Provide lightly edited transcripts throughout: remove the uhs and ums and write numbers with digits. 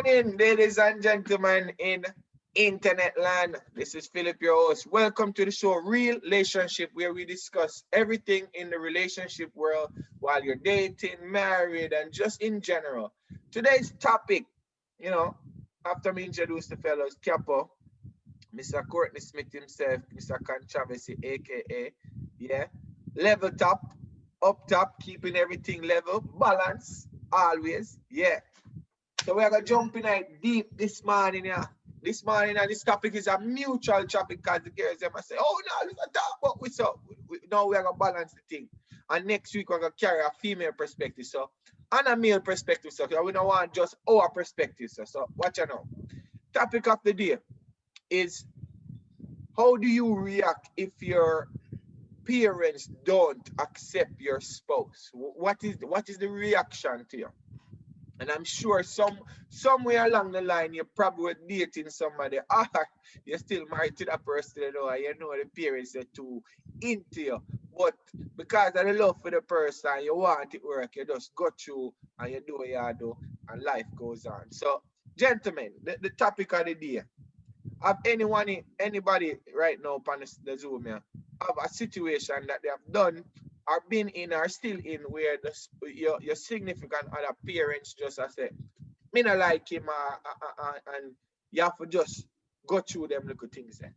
morning, ladies and gentlemen in internet land. This is Philip, your host. Welcome to the show Realationship, where we discuss everything in the relationship world while you're dating, married, and just in general. Today's topic, you know, after me introduce the fellows, Capo, Mr. Courtney Smith himself, Mr. Controversy, aka, yeah, level top, keeping everything level, balance, always, yeah. So we are gonna jump in like deep this morning, yeah. This morning, this topic is a mutual topic because the girls them say, "Oh no, let's not talk about we so." Now we are gonna balance the thing, and next week we're gonna carry a female perspective, so and a male perspective, so we don't want just our perspective, so watch out now. Topic of the day is how do you react if your parents don't accept your spouse? What is the reaction to you? And I'm sure somewhere along the line you probably were dating somebody, or you're still married to that person, and you know the parents are too into you. But because of the love for the person, you want it work, you just go through and you do what you do, and life goes on. So, gentlemen, the topic of the day. Have anybody right now on the Zoom here have a situation that they have done or been in or still in where your significant other parents just say, me not like him, and you have to just go through them little things there.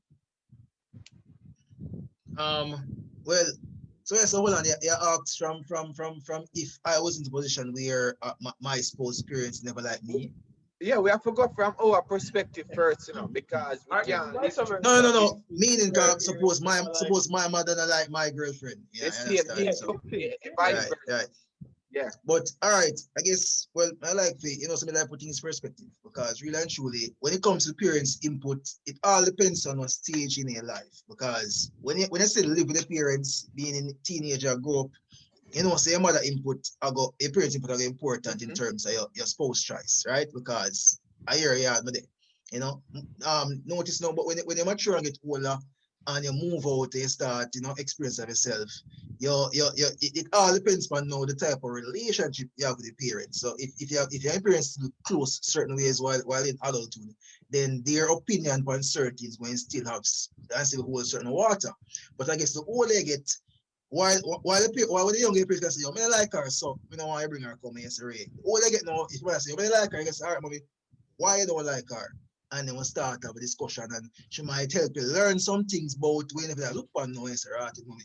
Well, so hold on. You asked from if I was in the position where my spouse parents never liked me. Yeah, we have to go from our perspective first, because we can't. No. Meaning, suppose my mother don't like my girlfriend. Yeah, It's I same understand. So, vice versa. right. Yeah. But all right, I guess I like the something like putting in perspective because really and truly, when it comes to parents' input, it all depends on what stage in your life. Because when you still live with the parents, being in teenager, grow up, say your mother input, your parents input are important in terms of your spouse choice, right? Because I hear you out there. Notice now, but when you mature and get older and you move out and you start, experience of yourself, it all depends on now the type of relationship you have with the parents. So if your parents close certain ways while in adulthood, then their opinion on certain things when still have still hold certain water. But I guess the older you get, while the younger person say, I like her, so we don't want to bring her come here. Say, Ray. The older you get now, if I say, I like her, I guess, all right, mommy, why you don't like her? And then we'll start have a discussion and she might help you learn some things about when if you look on now and say, right, mommy,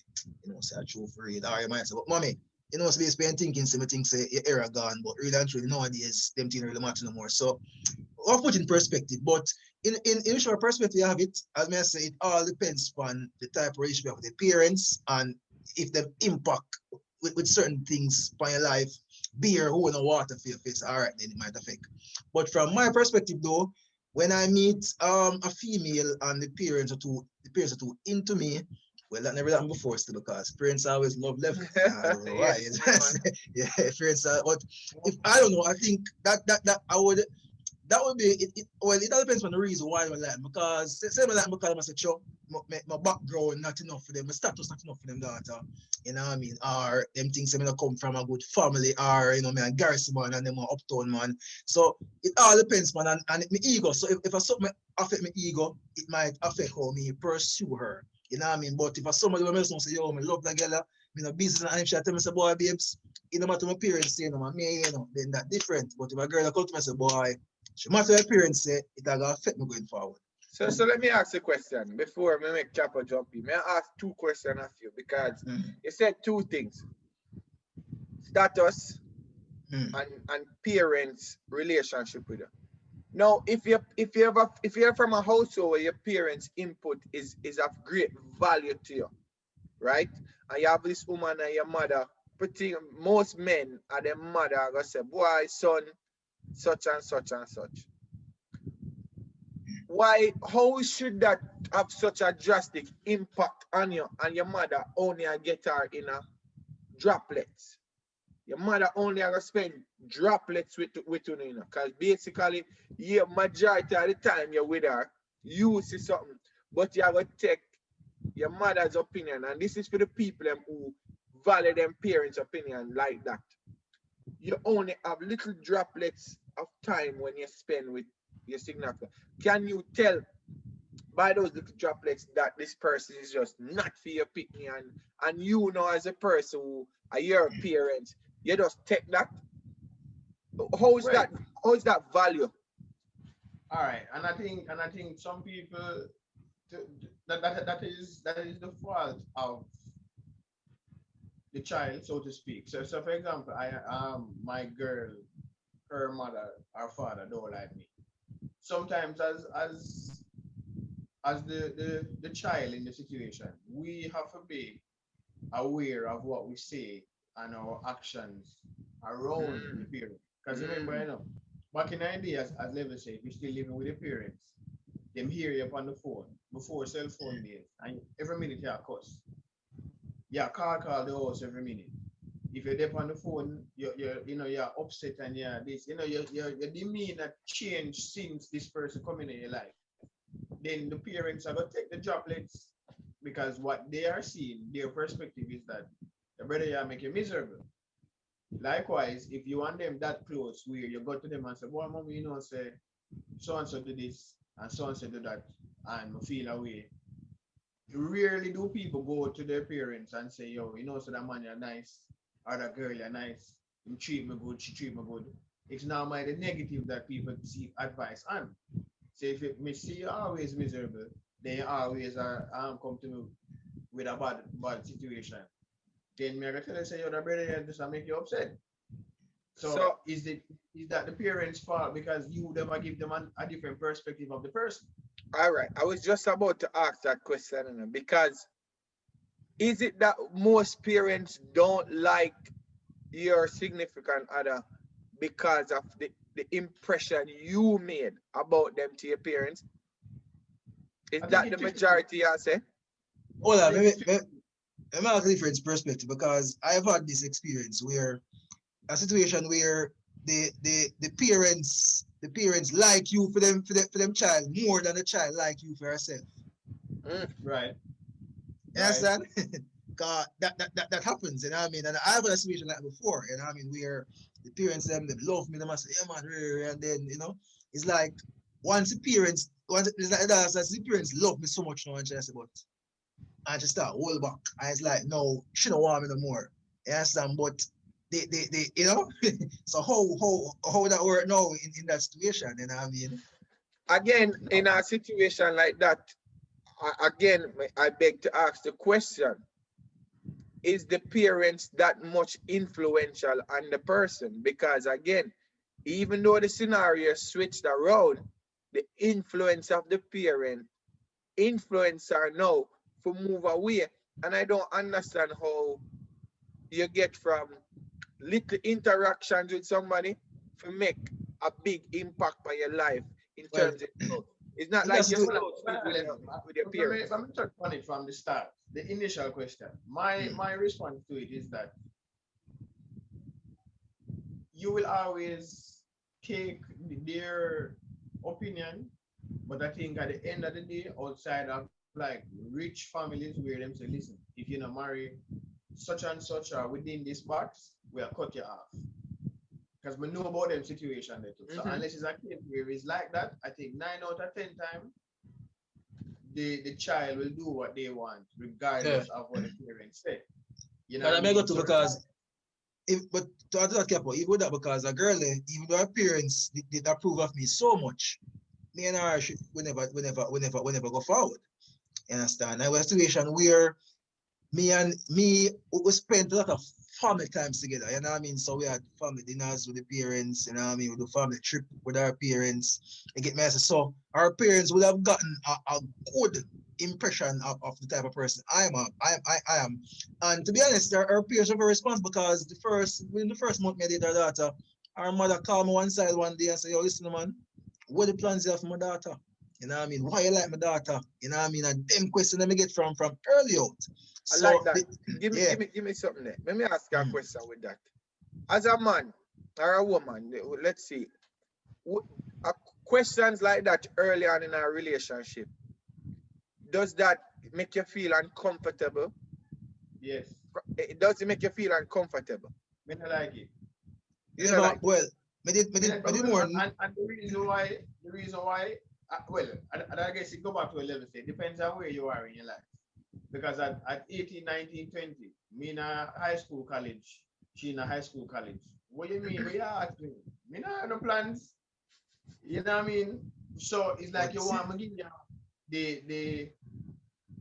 say a true for it. Or you might say, but mommy, so we spend thinking, some things say your era gone, but really and truly nowadays, them things really matter no more. So I'll put in perspective, but in short perspective, you have it, as I say, it all depends on the type of relationship you have with the parents and if the impact with certain things on your life, beer, who in the water for your face, all right, then it might affect. But from my perspective though, when I meet a female and the parents are too into me, well, that never happened before still because parents always love left. I don't know why. Yeah, parents are, but if I don't know, I think that I would that would be it well, it all depends on the reason why I like because say I like because I say, sure, my background not enough for them, my status not enough for them daughter. You know what I mean? Or them things I come from a good family, or me a garrison man and them a uptown man. So it all depends, man, and my ego. So if a something affect my ego, it might affect how me pursue her. You know what I mean? But if somebody will say, yo, I love that girl, business and she tell me say, boy, babes, no matter my parents say, me, then that different. But if a girl come to me say, boy, she matter her parents say, it will affect me going forward. So let me ask you a question before I make Chopper jump in. May I ask two questions of you because you said two things: status and parents' relationship with you. Now, if you're from a household where your parents' input is of great value to you, right? And you have this woman and your mother, most men and their mother are gonna say, boy, son, such and such and such. How should that have such a drastic impact on you and your mother only get her in a droplets? Your mother only gonna spend droplets with you, because basically, majority of the time you're with her, you see something, but you're gonna take your mother's opinion, and this is for the people who value them parents' opinion like that. You only have little droplets of time when you spend with your significant, can you tell by those little droplets that this person is just not for your picnic, and you know as a person who are your parents, you just take that. How is Well, that? How is that value? all right, and I think some people that is the fault of the child, so to speak. So for example, I my girl, her mother, her father don't like me. Sometimes as the child in the situation, we have to be aware of what we say and our actions around the Mm, parent. Because remember, mm, back in the day, as Level said, we're still living with the parents. Them hear you up on the phone before cell phone days, and every minute you cuss. Yeah, call the house every minute. If you're there on the phone, you're upset and you're this, your demeanor change since this person coming in your life. Then the parents are gonna take the droplets because what they are seeing, their perspective is that the brother you make you miserable. Likewise, if you want them that close, where you go to them and say, "Boy, mommy, say so and so do this and so and so do that," and feel away. Rarely do people go to their parents and say, "Yo, so that man you're nice, or that girl you're nice, you treat me good, she treat me good." It's normally the negative that people seek advice on. So if it me see you always miserable, then you always come to me with a bad situation. Then me I tell you say yo that brother just make you upset. So so is that the parents' fault because you never give them a different perspective of the person? all right, I was just about to ask that question, because is it that most parents don't like your significant other because of the impression you made about them to your parents? Is I think that it the 50-50. majority, I say? Hold I on, think maybe, it's maybe 50. let me ask a different perspective because I've had this experience where a situation where the parents like you for them child more than the child like you for herself. Mm, Right, You right. understand? Cause that happens, you know what I mean? And I've had a situation like that before, you know what I mean, where the parents them love me, they must say, yeah man, and then it's like once it's like that, as the parents love me so much now and just but I just start hold back. And it's like, no, she don't want me no more. You understand? But they so how that work now in that situation, you know what I mean? again, in a situation like that, again, I beg to ask the question: is the parents that much influential on the person? Because again, even though the scenario switched around, the influence of the parent influencer now to move away. And I don't understand how you get from little interactions with somebody to make a big impact on your life in Well, terms of growth. It's not in that like you're situation, Well, close well, with your parents. let me touch on it from the start. The initial question. My response to it is that you will always take their opinion, but I think at the end of the day, outside of like rich families where them say, listen, if you not marry such and such or within this box, we'll cut you off. Because we know about them situation there too. So Mm-hmm. unless it's a case where it's like that, I think 9 out of 10 times the child will do what they want, yeah. regardless of what the parents say. You know But what I I may go mean? to So the child, because but to add to that capo, even that because a girl, even though her parents did approve of me so much, me and her should, whenever go forward. You understand? I was a situation where me we spent a lot of family times together, you know what I mean? So we had family dinners with the parents, you know what I mean? We do family trip with our parents. You get me? So our parents would have gotten a good impression of the type of person I am. And to be honest, our parents are very responsible because within the first month me did our daughter, our mother called me one side one day and said, yo, listen man, what the plans you have for my daughter? You know what I mean? Why you like my daughter? You know what I mean? And them questions that me get from early out. I like So that. Give me, yeah. give me, give me something there. Let me ask you a Mm. question with that. As a man or a woman, let's see, questions like that early on in our relationship, does that make you feel uncomfortable? yes, Does it make you feel uncomfortable? me not like it. You know, Never like, well, me did more. And the reason why, well, and I guess it go back to 11 say, depends on where you are in your life. Because at 18, 19, 20, me in a high school college, she in a high school college. What do you mean? What you ask me? Me not have no plans. You know what I mean? So it's like But you want me give you the the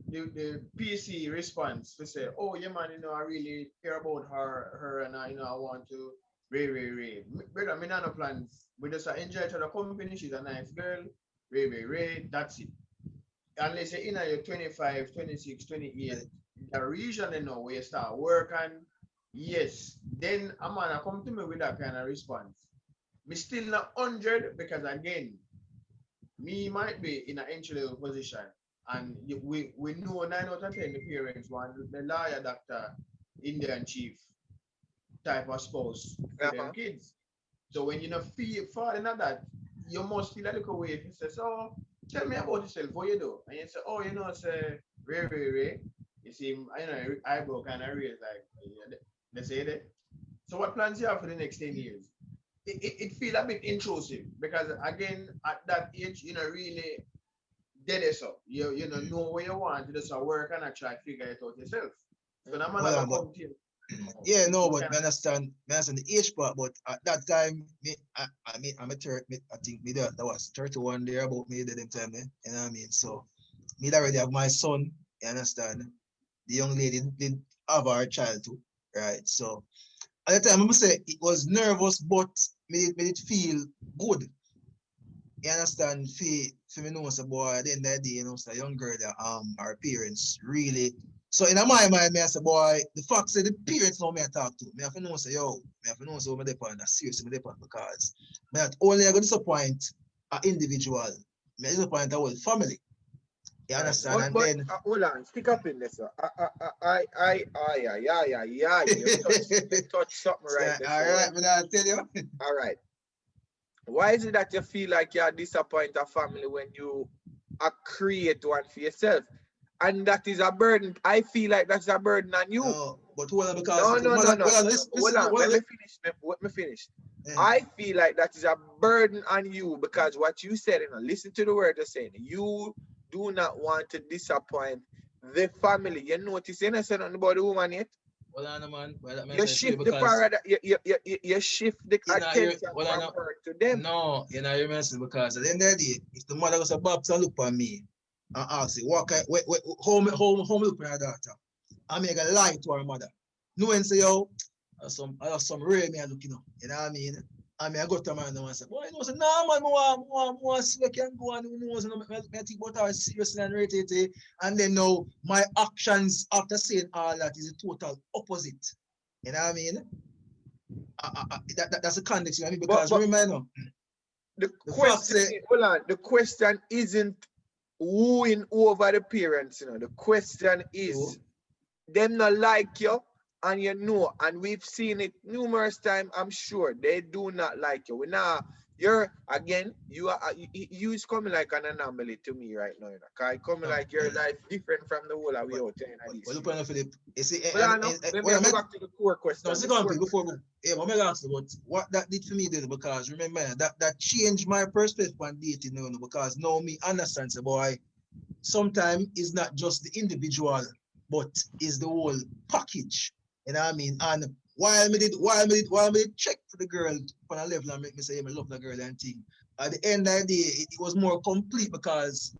the PC response to say, oh yeah man, I really care about her and I want to Ray. Brother, me not no plans. We just enjoy each other company, she's a nice girl, Ray, that's it. Unless you're in your 25, 26, 28, the region you know where you start working, yes, then a man come to me with that kind of response. Me still not 100 because again, me might be in an entry level position and we know 9 out of 10 the parents want the lawyer, doctor, Indian chief type of spouse for them Uh-huh. kids. So when you know feel fall into that, you must feel a little way if you say, so tell me about yourself, what you do? And you say, oh, say, Ray. You see, eyebrow kind of raised like, yeah, they say that. So what plans you have for the next 10 years? It feel a bit intrusive because again, at that age, really dead so. Know where you want, you just work and try to figure it out yourself. So no man hold gonna on, but come to you. yeah, no, It but kind me understand the age part, but at that time, I mean, I'm a third, I think me that was 31 there about me at them time, you know what I mean? So, me that already have my son, you understand? The young lady did have her child too, right? So, at the time, I'm gonna say it was nervous, but made it feel good. You understand? For me know, so boy, at the end of the day, so a young girl, our parents really. So in my mind, me I say, boy, the fact say the parents know me I talk to. Me have to know say, yo, me have to know so me depend. That's seriously me depend because me not only I go disappoint an individual, me disappoint a whole family. You right. understand? And But then hold on, stick up in this. Yeah. You touch something so, right there. all So right, me I tell you. all right. Why is it that you feel like you disappoint a family when you create one for yourself? And that is a burden. I feel like that's a burden on you. No, but hold on because No, no, no, mother, no, well, no, no. Hold listen, on. well, Let me finish. Let me finish. yeah. I feel like that is a burden on you because what you said, listen to the word you're saying. You do not want to disappoint the family. You notice you not say nothing about the woman yet. Well, on, man, well, that You makes sense to you shift the because paradigm. You shift the you know, attention well, I from know, her to them. no, you mentioned because at the end of the day, if the mother goes to Babs and look at me and ask, what kind, how me look at her daughter, I make a lie to her mother. Knowing say, yo, I have some real me looking up, you know what I mean? I mean, I go to my man and say, boy, you know, say, no, man, I see what can go on, who knows, and I think about her seriously and rated, and then now my actions after saying all that is a total opposite. You know what I mean? That's a context, you know what I mean? But Because but remember, no, the the fact question say, is, hold on. The question isn't wooing over the parents. The question so, is them not like you, and and we've seen it numerous times. I'm sure they do not like you. We now you're again, you is coming like an anomaly to me right now. Cause coming no, like your life different from the whole of we but, out in the look street. for the, you see, Well, I know. Let me what I go meant, back to the core no, question. The second core thing before, question. yeah, I'm gonna ask you, but what that did for me did because remember that changed my perspective on dating, because now me understand, say, boy, sometimes it's not just the individual, but it's the whole package. You know what I mean? And while me did check for the girl on a level and make me say, I love the girl and thing. At the end of the day, it was more complete because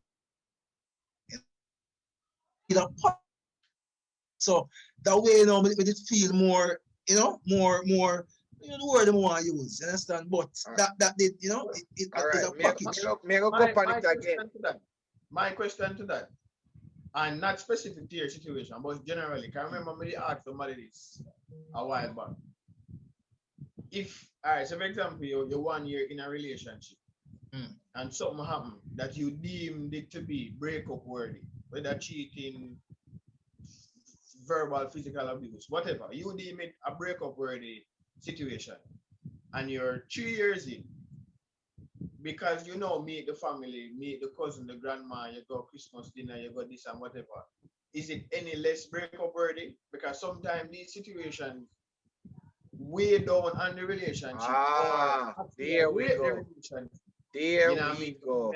you know, so that way, me did feel more, more, the word I want to use, you understand? But Uh, that did, all it's right. a Me, package. me go My on my it again. question to that. My question to that. And not specific to your situation, but generally, can I remember me asked somebody this a while back. If all right, so for example, you're 1 year in a relationship Mm. and something happened that you deemed it to be breakup worthy, whether cheating, verbal, physical abuse, whatever, you deem it a breakup worthy situation, and you're 3 years in, because meet the family, meet the cousin, the grandma, you go Christmas dinner, you go this and whatever. Is it any less breakup worthy? Because sometimes these situations weigh down on the relationship or There we accelerate the go. relationship. There You know what I we mean? go.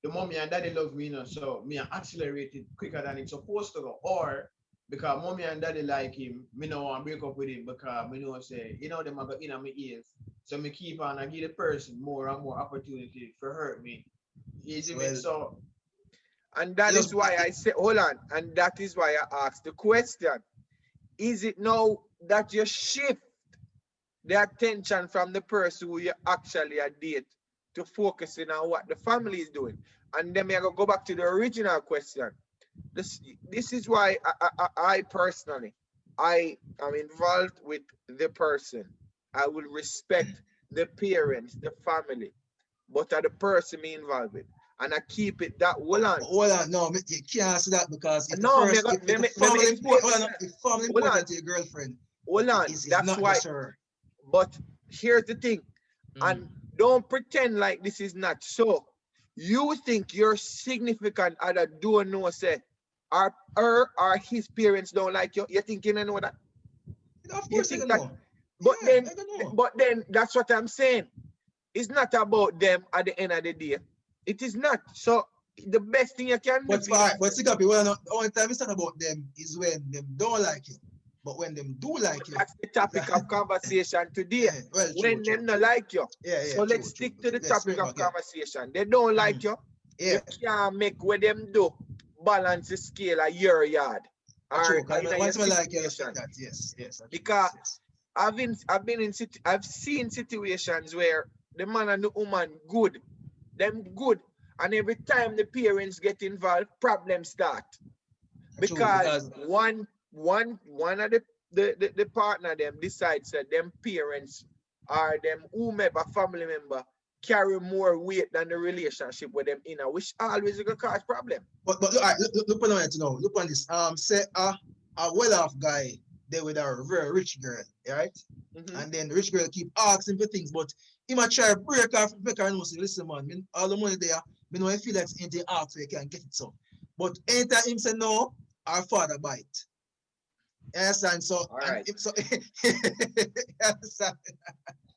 The mommy and daddy love me, so me accelerate it quicker than it's supposed to go. Or because mommy and daddy like him, me no want to break up with him because me know say, them are in my ears. So me keep on and give the person more and more opportunity for hurt me. Easy me Well, so And that is why I say, hold on. And that is why I asked the question. Is it now that you shift the attention from the person who you actually a date to focusing on what the family is doing? And then I go back to the original question. This is why I personally, I am involved with the person. I will respect the parents, the family, but are the person me involved with. And I keep it that hold on, no, you can't answer that because if the No, first, if the family explain important, hold on, myself. if family Hold on, important to your girlfriend, hold on. it's That's not why. just her. But here's the thing, and don't pretend like this is not so. You think your significant other don't know, say, or her or his parents don't like you. You think you don't know that? Of You course I think don't that? know. But Yeah, then, I don't know. that's what I'm saying. It's not about them at the end of the day. It is not. So the best thing you can do But for all your right, but Sikapi, well, the only time it's not about them is when them don't like you. But when them do like you, that's the topic of conversation today. well, true, When true, them not true. like you. Yeah, So let's true. stick to the Let's topic bring of back, yeah. conversation. They don't like you. Yeah. You can't make what them do balance the scale of your yard. True. Or in Once I your like you, I respect situation. that. Yes. Because Yes. I've seen situations where the man and the woman good, them good, and every time the parents get involved, problems start. True, Because one of the partner them decides that them parents or them whomever family member carry more weight than the relationship with them in, which always gonna cause problem. But look, all right, look on it now. Look on this. Say a well-off guy there with a very rich girl, right? And then the rich girl keep asking for things, but he might try to break her, make her know, say, listen, man, all the money there, me know I feel like anything ask so you can get it so. But anytime him say no, our father bite. You understand? So, all right. So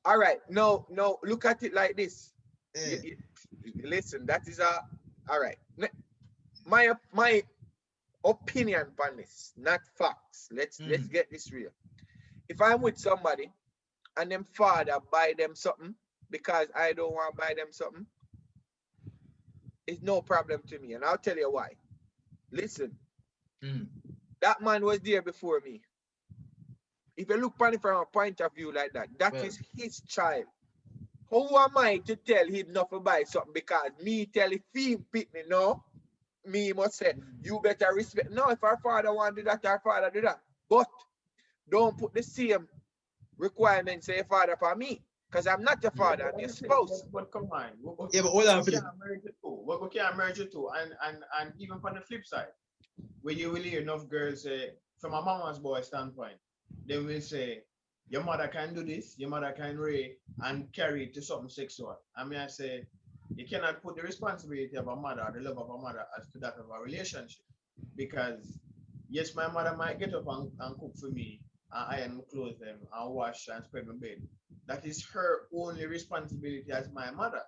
all right. No, look at it like this. Yeah. Listen, that is all right. My opinion on this, not facts. Let's get this real. If I'm with somebody and them father buy them something because I don't want to buy them something, it's no problem to me. And I'll tell you why. Listen, that man was there before me. If you look upon it from a point of view like that, that is his child. Who am I to tell him not to buy something because me tell if he pick me, no? Me must say, you better respect. No, if our father want to do that, our father do that. But don't put the same requirements say father for me. Because I'm not your father, I'm your spouse. But come on. Yeah, but hold on for we can't merge it too. And even from the flip side, where you will hear enough girls say, from a mama's boy standpoint, they will say, your mother can do this, your mother can rape and carry it to something sexual. I mean, I say, you cannot put the responsibility of a mother, the love of a mother, as to that of a relationship. Because, yes, my mother might get up and cook for me, and iron my clothes them, and wash and spread my bed. That is her only responsibility as my mother.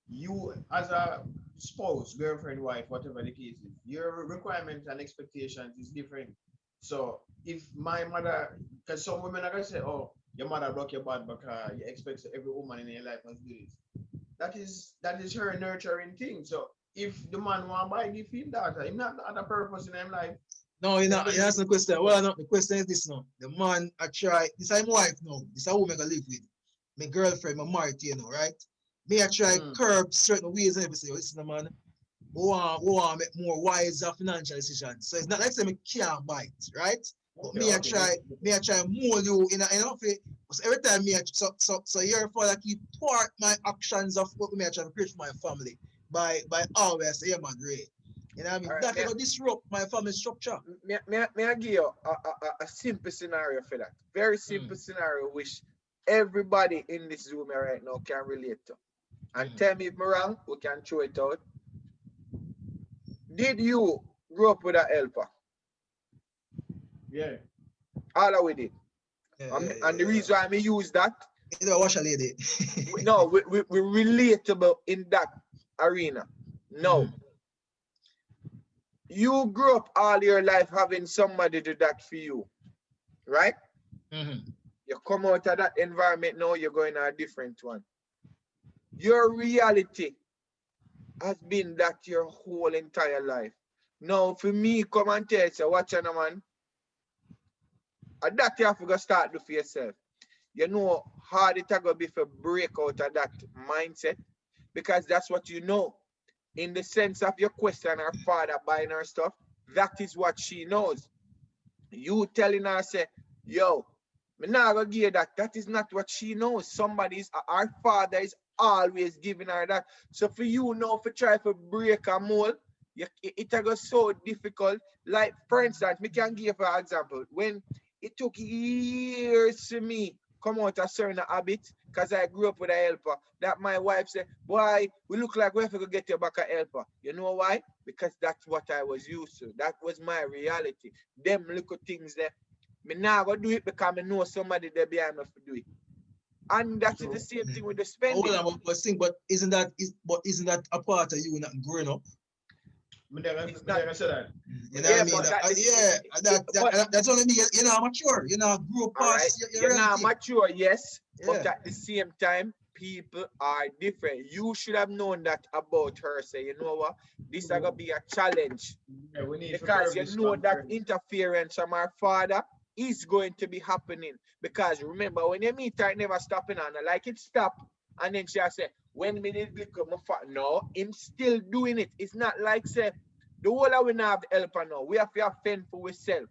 You, as a spouse, girlfriend, wife, whatever the case is, your requirements and expectations is different. So if my mother, because some women are gonna say, "Oh, your mother broke your butt because you expect every woman in your life must do this." That is her nurturing thing. So if the man want to buy, give him that. Him not the other purpose in him life. No, you know, that's the question. Well, no, the question is this now. The man I try, this is my wife now. This is a woman I live with. My girlfriend, my married to, you know, right? Me I try curb certain ways and everything. Listen, man, we want make more wiser financial decisions. So it's not like say me can't bite, right? But me I try mold you in a outfit. So every time me I, so your father keep thwart my actions of what me I try to create for my family by always say, yeah, man, Ray. You know what I mean? That will disrupt my family structure. May I give you a simple scenario for that? Very simple scenario which everybody in this room right now can relate to. And tell me if I'm wrong, we can throw it out. Did you grow up with a helper? Yeah. All we did. And the reason why I use that, you know, watch a lady. no, we relatable in that arena. No, you grew up all your life having somebody do that for you, right? You come out of that environment now, you're going to a different one. Your reality has been that your whole entire life. Now, for me, come and tell you, watch on, man. And that you have to go start do for yourself. You know how hard it's going to be for break out of that mindset, because that's what you know. In the sense of your question, her father buying her stuff, that is what she knows. You telling her, say, yo, me not gonna give her that. That is not what she knows. Somebody's, our father is always giving her that. So for you now, for try to break a mold, it goes so difficult. Like, for instance, me can give an example. When it took years for me come out a certain habit, because I grew up with a helper, that my wife said, boy, we look like we have to get you back a helper. You know why? Because that's what I was used to. That was my reality. Them little things there. Me now go do it because I know somebody there behind me to do it. And that is the same thing with the spending. But isn't that a part of you not growing up? It's not, you know what I mean? That's only me. You're not mature. You're not grow past your You're not mature, yes. But at the same time, people are different. You should have known that about her. Say, you know what? This is gonna be a challenge. Because you know that interference from our father is going to be happening. Because remember, when you meet her, it never stopping on her. Like it stop. And then she say, when me did become a fat, no, him still doing it. It's not like say the whole of we not have helper now. We have to fend for ourselves.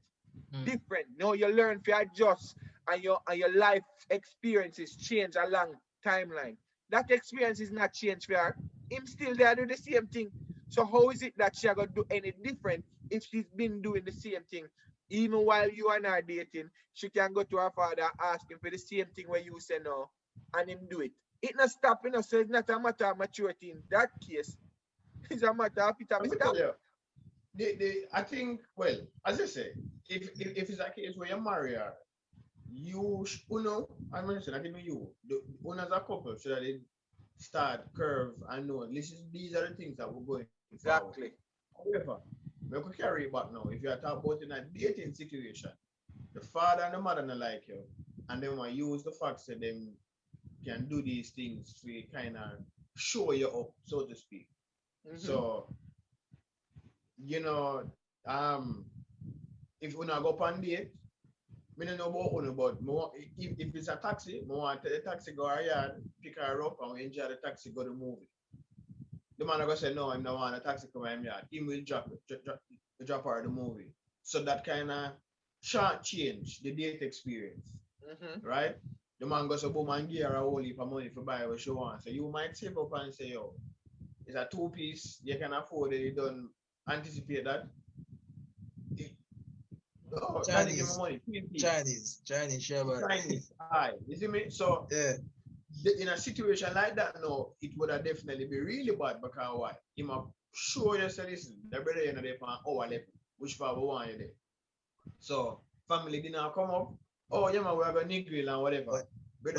Different. No, you learn to adjust, and your life experiences change along timeline. That experience is not changed for her. Him still there do the same thing. So how is it that she gonna do any different if she's been doing the same thing? Even while you and her dating, she can go to her father, ask him for the same thing where you say no, and him do it. It not stopping us, so it's not a matter of maturity in that case. It's a matter of it. I think, well, as I say, if it's a case where you marry her, you know, I'm mentioning, I think you, as a couple, should they start curve and know these are the things that we're going exactly. Forward. However, we could carry it back now. If you are talking about in a dating situation, the father and the mother not like you, and then we use the fact that them can do these things to kind of show you up, so to speak. So, you know, if we not go on date, I don't know about one, but if it's a taxi, I want the taxi go our yard, pick her up, and we enjoy the taxi, go to the movie. The man going to say, no, I don't want a taxi come my yard. He will drop her the movie. So that kind of short change the date experience, right? The man goes, boom, and give her a whole heap of money for buy what she wants. So you might save up and say, yo, it's a two-piece, you can afford it, you don't anticipate that. No, Chinese, give me money. Chinese, aye. You see me? So in a situation like that, no, it would have definitely be really bad because why? You might show you say listen, the brother you know there for an hour left, which part we want you there. So family dinner come up, oh yeah man, we have a niggle and whatever. We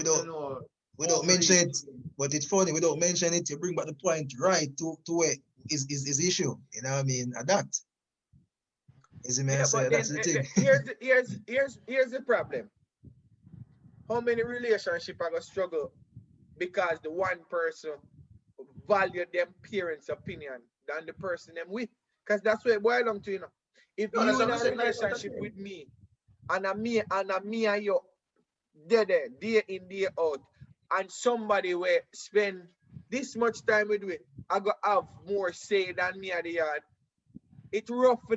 don't mention it, but it's funny, we don't mention it, you bring back the point right to where is issue. You know what I mean? That. Is it, man? Yeah, but that's then, the thing. Here's the problem. How many relationships are gonna struggle because the one person value them parents' opinion than the person them with? Because that's what it boils down to, you know. If you in a relationship with me, and me and you day in, day out, and somebody will spend this much time with me, I go have more say than me at the yard. It's rough for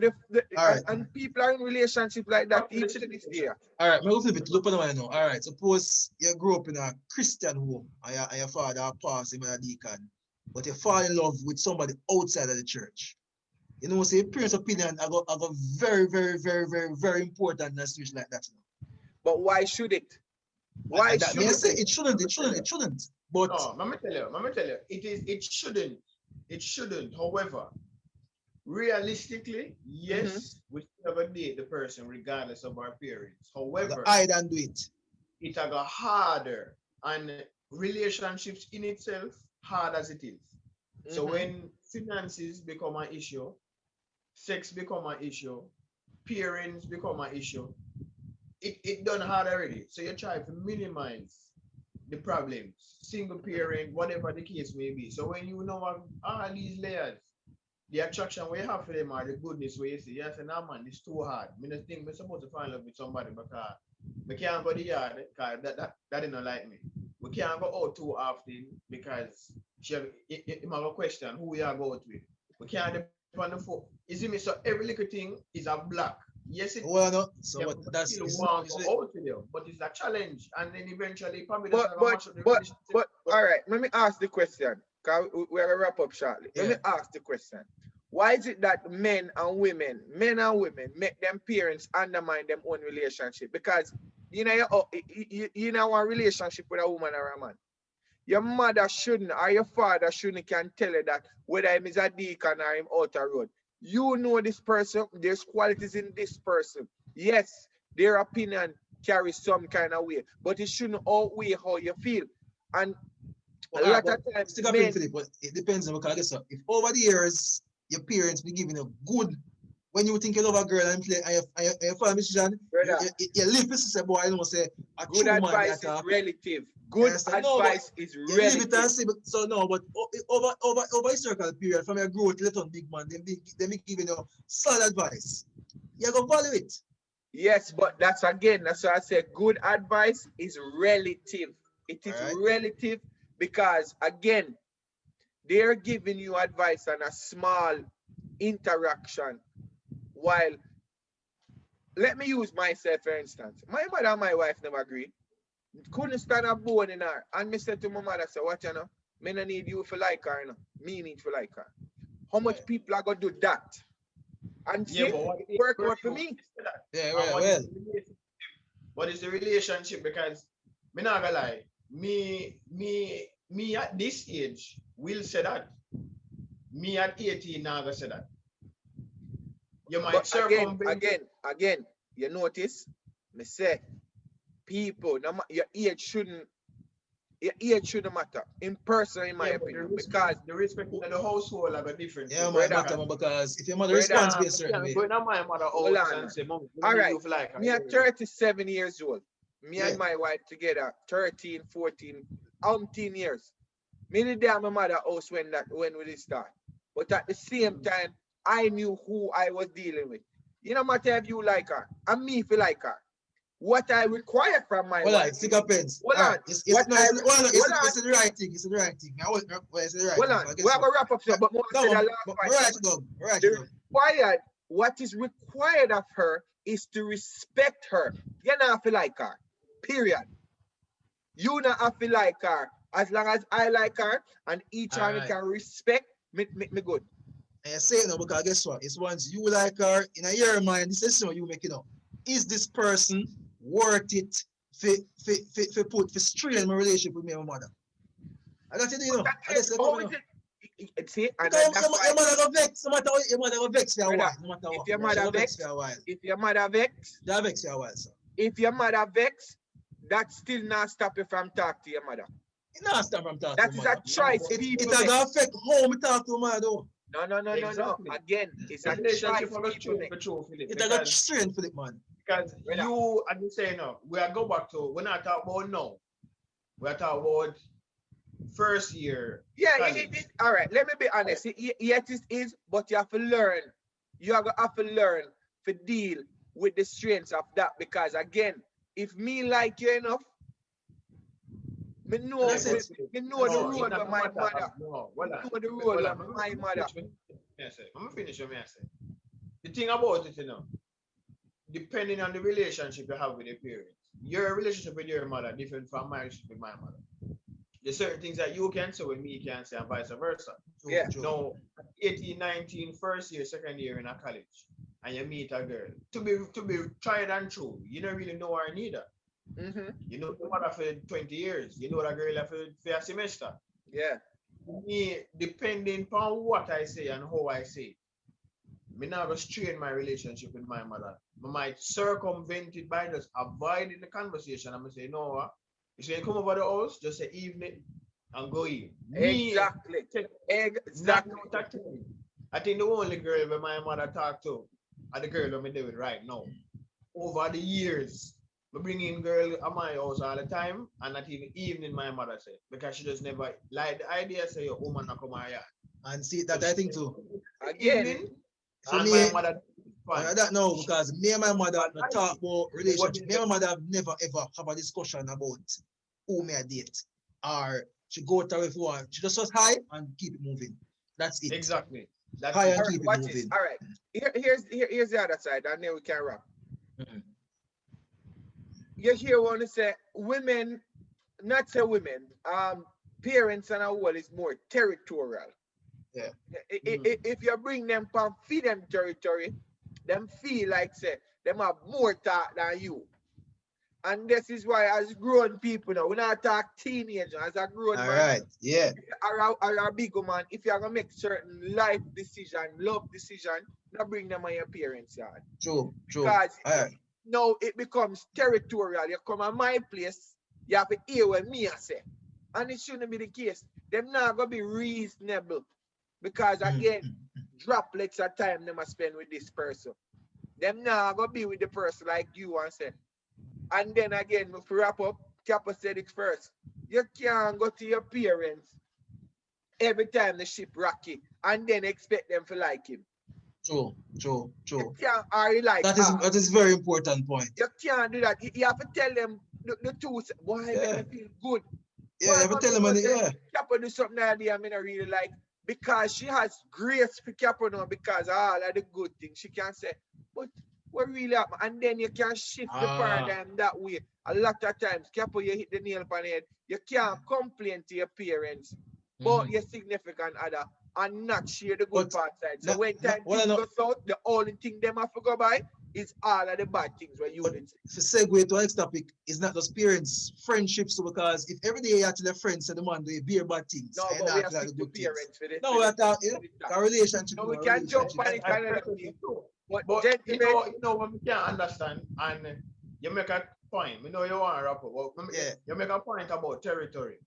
and people are in relationship like that even to this day. All right, me flip it. Look what I know. All right, suppose you grew up in a Christian home and your father passed him a deacon, but you fall in love with somebody outside of the church. You know, say parents' opinion I got very, very, very, very, very important in a situation like that. But why should it? Why should it? It shouldn't. But no, let me tell you, it shouldn't. It shouldn't. However, realistically, yes, we should have a date the person regardless of our parents. However, I don't do it. it a go harder, and relationships in itself hard as it is. So when finances become an issue, sex become an issue, parents become an issue, it done hard already. So you try to minimize the problems, single parent, whatever the case may be. So when you know all these layers, the attraction we have for them, or the goodness where you see, yes, and nah, man, it's too hard. I just think we're supposed to find love with somebody because we can't go the yard because that didn't like me. We can't go out too often because she have it might have a question who we are go out with. We can't depend on the phone. You see me? So every little thing is a block. Yes, it Well, no. So yeah, what? That's still is want to is go out with them, but it's a challenge. And then eventually probably that's But not gonna but mash up the but relationship. but But all right, let me ask the question. Cause we're gonna wrap up shortly. Let me yeah. ask the question. Why is it that men and women, make them parents undermine them own relationship? Because you know one relationship with a woman or a man. Your mother shouldn't or your father shouldn't can tell you that whether him is a deacon or him out a road. You know this person, there's qualities in this person. Yes, their opinion carries some kind of way, but it shouldn't outweigh how you feel. And Well, a all right, lot but of times stick up in men, Philip, but it depends on because guess what? If over the years your parents be giving you good when you think you love a girl and play and you follow decision, brother, you live this say boy, I don't say a good true man advice that is talk. relative. You Good understand? No, but advice is you live it and relative. say but so no, but over a circle period from your growth let on big man, they be giving you solid advice. You go value it. Yes, but that's why I said good advice is relative. It All is right. relative because again, they're giving you advice on a small interaction. While let me use myself for instance. My mother and my wife never agree. Couldn't stand a bone in her. And me said to my mother, say, what you know? Me no need you for like her, you know. Me need for like her. How much Right. people are gonna do that? And yeah, see, but what it is work where out for you me. say that? Yeah, And right. Well, what is the relationship? Because me not gonna lie, me at this age will say that. Me at 18 now gonna say that. You But might again, circumvent. again, you notice, me say people, no, your age shouldn't matter. In person, in my Yeah, but opinion. Because the respect of the household are different yeah, too. my brother, matter man, because if your mother Me brother, responds to can't, be a me certain can't way, go in my mother hold house on, and man. say, Mom, we All don't need right. you for like her. Me are 37 years old. Me yeah. and my wife together, 13, 14, umpteen years. Me did there my mother house when we did start. But at the same Mm. time, I knew who I was dealing with. You know matter if you like her, and me if you like her. What I require from my Hold on, wife stick is, up pens. hold All right, on, what I, well, no, hold on, it's the right thing. It's the right thing. I was, well, it's the right hold thing. on. Because We're guess what? gonna wrap up so, but more No, say that I'm, last I'm point, right man. it down. Right it The down. required, what is required of her is to respect her. You not feel like her. Period. You not have to like her. As long as I like her and each All one right. can respect me good. And I say it now because guess what? It's once you like her in a year mind, this decision you make it up. Is this person worth it for put for strain my relationship with me and my mother? I got to do, you But know. I again, just say come how you is know. it? See, and Because that's why, your mother go vex, no matter what, your mother go vex for a brother, while, no matter if what. your Yeah. She mother go vex for vex, a while. if your mother vex, She vex for a while, so. if your mother vex, that still not stop you from talking to your mother. It not stop from talking to That my is a mother. No, choice but It people a make. go affect how me talk to my mother though. No. exactly. Again, it's The a relationship choice will go people true make. for true, Philip, It a go strain for it, man. because Brother. you, as you say now, we are go back to, we're not talking about now. We are talking about first year Yeah, college. all right. Let me be Right? honest. Yet it is, but you have to learn. You are gonna have to learn to deal with the strengths of that because again, if me like you enough, me And know Yeah, that's me, but it. me know the That's no, it. it's road not with a my matter of mother. no. Me Hold on, know the road hold with on. my Let me mother. finish. Let me finish what I say. The thing about it, depending on the relationship you have with your parents, your relationship with your mother different from my relationship with my mother. There's certain things that you can say with me can say and vice versa. True, Yeah. true. Now, 18, 19, first year, second year in a college, and you meet a girl. To be tried and true, you don't really know her neither. Mm-hmm. You know the mother for 20 years. You know that girl for a semester. Yeah. Me, depending on what I say and how I say, me not gonna strain my relationship with my mother I might circumvent it by just avoiding the conversation. I'm gonna say, no, if you come over the house, just say evening and go in. Me, Exactly. not Exactly. no that thing. I think the only girl when my mother talk to are the girl that me do it right now. Over the years, we bring in girl at my house all the time, and not even evening my mother said because she just never like the idea say your woman not come here. And see So that I think too. Again, evening For and me, my mother fine. I don't know because me and my mother But not I talk think about what relationship. is Me and my mother have never ever have a discussion about who may I date. Or she go to her if you want. She just hi and keep it moving. That's it. exactly that's Hi it. and all right, keep it watch this. moving. All right. Here's the other side, and then we can wrap. Mhm. You hear one say women, not say women, parents and all is more territorial. Yeah. Mm. If you bring them from feed them territory, them feel like say them have more talk than you. And this is why as grown people now, we not talk teenager, as a grown All man right. Yeah. or a big man, if you're gonna make certain life decision, love decision, not bring them on your parents' yard. True. True. Because All right. now it becomes territorial. You come at my place, you have to hear what me I say. And it shouldn't be the case. Them not gonna be reasonable. Because Mhm. again, droplets of time them I spend with this person. Them not gonna be with the person like you and say. And then again, if we wrap up, Kappa said it first. You can't go to your parents every time the ship rocky and then expect them to like him. True. True. You True. can't already like That is very important point. you can't do that. You have to tell them the truth. Boy, make Yeah. me feel good. Yeah. You Why have to mommy tell them go and say yeah. Kappa do something that day I mean I really like because she has grace for Kappa now because all of the good things she can say, but what really happen? And then you can shift the Ah. paradigm that way. A lot of times, Kappa, you hit the nail on the head. You can't complain to your parents, but Mhm. your significant other and not share the good But part side. So not, when not time what I things know. go south, the only thing them have to go by is all of the bad things where you But did say. if you segue to our next topic, is not just parents, friendships. So because if every day you actually friends and the man do beer bad things, No, and but we not have like the stick to good things. parents for the No, for we're the talking, for the talk. a relationship, So you we know, a can jump relationship. on it I another perfectly day. true. But But gentlemen, you know what we can't understand, and you make a point. We know you want to wrap up, but Yeah, you make a point about territory,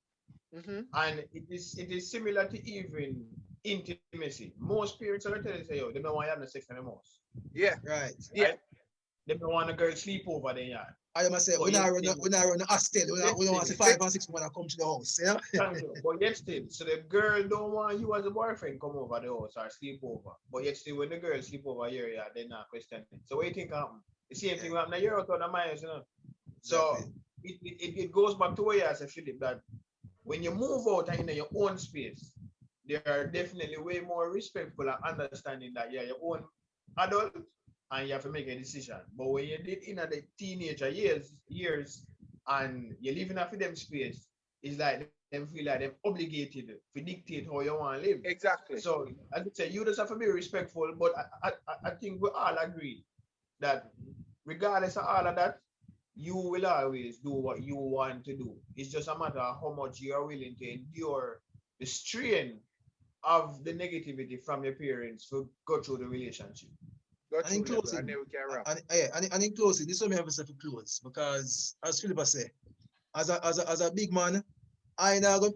mm-hmm. and it is similar to even intimacy. Most parents are gonna tell you say, yo, they don't want you having sex anymore, Yeah, right. yeah. right? They don't want a girl sleep over there, yard. I must say, But yet still, we not run the hostel. We don't want to yes, see 5 and 6 when I come to the house. Yeah. thank you. But yet still, so the girl don't want you as a boyfriend come over the house or sleep over. But yet still, when the girl sleep over here, yeah, they not question it. So what do you think happen? The same thing Yeah, will happen. You're out of the minds, you know. So exactly. it goes back to where you as a Philip that when you move out and in your own space, they are definitely way more respectful and understanding that you're your own adult and you have to make a decision. But when you did in the teenager years and you're living off of them space, it's like them feel like they're obligated to dictate how you want to live. Exactly. So as I say, you just have to be respectful, but I think we all agree that regardless of all of that, you will always do what you want to do. It's just a matter of how much you are willing to endure the strain of the negativity from your parents to go through the relationship. Go And in through level and closing, then we can wrap. yeah, and in closing, this is what me have to say for close because as Philippa say, as a big man, I not go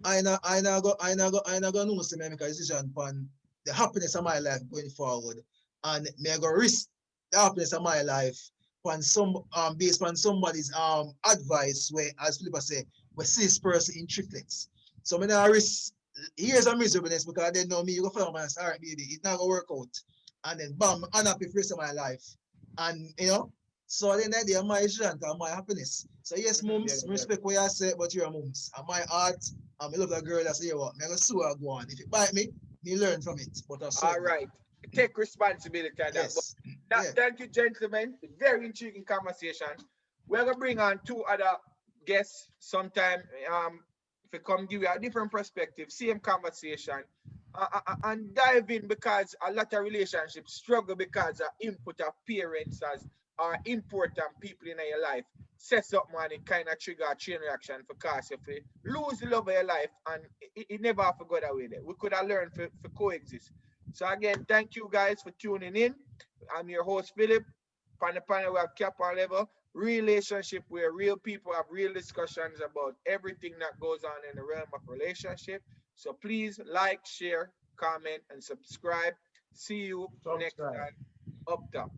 know say me make a decision upon the happiness of my life going forward, and me I go risk the happiness of my life upon some based on somebody's advice where as Philippa say we see this person in triplets. So me not risk years of miserableness because they know me. You go find my all right, baby, it's not gonna work out, and then bam, I'm unhappy for the rest of my life, and you know. So at the end of the day, my decision and my happiness. So yes, Mm-hmm. Yeah, mums, yeah. respect what you say, but you're a mums. And my heart, I love that girl that say, you what, I'm gonna sue her go on. If it bite me, me learn from it. But I All serve me. right. Take responsibility of that. But Yes. that, Yeah. thank you, gentlemen. Very intriguing conversation. We're gonna bring on two other guests sometime. If we come give you a different perspective, same conversation, and dive in because a lot of relationships struggle because of input of parents as are important people in your life. Sets up man, it kind of trigger a chain reaction for cause if you lose the love of your life and it never have to go that way there. We could have learned for coexist. So again, thank you guys for tuning in. I'm your host, Philip. On the panel, we have cap on level, relationship, where real people have real discussions about everything that goes on in the realm of relationship. So please like, share, comment, and subscribe. See you next Subscribe. time up top.